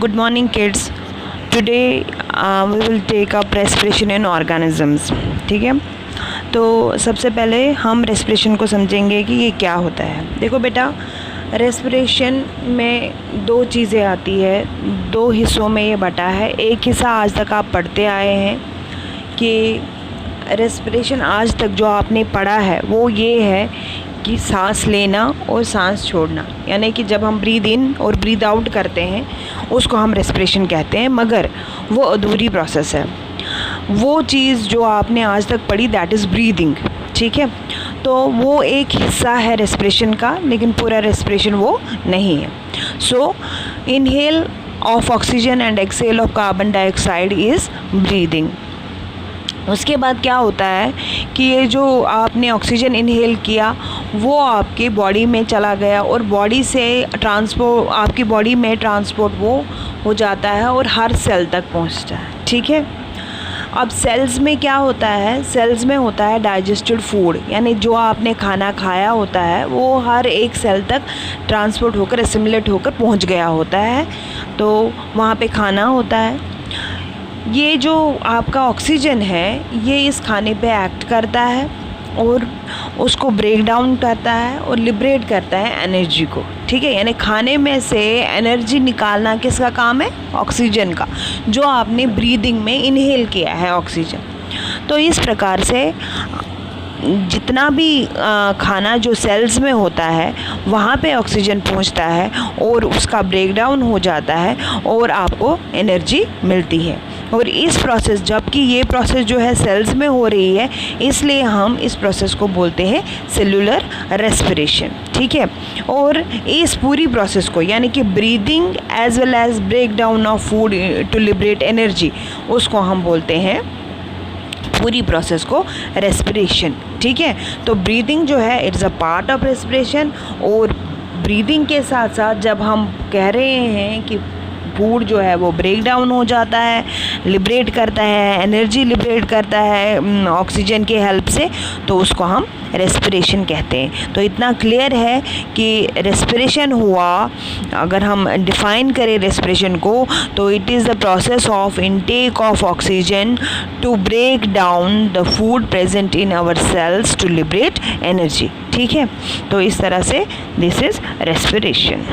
Good morning, kids. Today we will take up respiration in organisms. ठीक है, तो सबसे पहले हम रेस्पिरेशन को समझेंगे कि ये क्या होता है। देखो बेटा, रेस्पिरेशन में दो चीज़ें आती है, दो हिस्सों में ये बटा है। एक हिस्सा आज तक आप पढ़ते आए हैं कि रेस्पिरेशन आज तक जो आपने पढ़ा है वो ये है कि सांस लेना और सांस छोड़ना, यानी कि जब हम ब्रीद इन और ब्रीद आउट करते हैं उसको हम रेस्पिरेशन कहते हैं, मगर वो अधूरी प्रोसेस है। वो चीज़ जो आपने आज तक पढ़ी दैट इज़ ब्रीदिंग, ठीक है। तो वो एक हिस्सा है रेस्पिरेशन का, लेकिन पूरा रेस्पिरेशन वो नहीं है। So inhale of oxygen and exhale of carbon dioxide is breathing. उसके बाद क्या होता है कि ये जो आपने ऑक्सीजन इनहेल किया वो आपके बॉडी में चला गया और बॉडी से ट्रांसपोर्ट, आपकी बॉडी में ट्रांसपोर्ट वो हो जाता है और हर सेल तक पहुंचता है, ठीक है। अब सेल्स में क्या होता है, सेल्स में होता है डाइजेस्टेड फूड, यानी जो आपने खाना खाया होता है वो हर एक सेल तक ट्रांसपोर्ट होकर एसिमिलेट होकर पहुंच गया होता है, तो वहाँ पे खाना होता है। ये जो आपका ऑक्सीजन है ये इस खाने पे एक्ट करता है और उसको ब्रेक डाउन करता है और लिबरेट करता है एनर्जी को, ठीक है। यानी खाने में से एनर्जी निकालना किसका काम है, ऑक्सीजन का, जो आपने ब्रीदिंग में इनहेल किया है ऑक्सीजन। तो इस प्रकार से जितना भी खाना जो सेल्स में होता है वहाँ पे ऑक्सीजन पहुँचता है और उसका ब्रेक डाउन हो जाता है और आपको एनर्जी मिलती है। और इस प्रोसेस, जबकि ये प्रोसेस जो है सेल्स में हो रही है, इसलिए हम इस प्रोसेस को बोलते हैं सेलुलर रेस्पिरेशन, ठीक है। और इस पूरी प्रोसेस को, यानी कि breathing as well as break down of food to liberate energy, उसको हम बोलते हैं, पूरी प्रोसेस को, रेस्पिरेशन, ठीक है। तो ब्रीदिंग जो है it's a part of respiration. और ब्रीदिंग के साथ साथ जब हम कह रहे हैं कि फूड जो है वो ब्रेक डाउन हो जाता है, लिबरेट करता है, एनर्जी लिबरेट करता है ऑक्सीजन के हेल्प से, तो उसको हम रेस्पिरेशन कहते हैं। तो इतना क्लियर है कि रेस्पिरेशन हुआ, अगर हम डिफ़ाइन करें रेस्पिरेशन को, तो it is the process of intake of oxygen to break down the food present in our cells to liberate energy, ठीक है। तो इस तरह से दिस इज़ रेस्पिरेशन।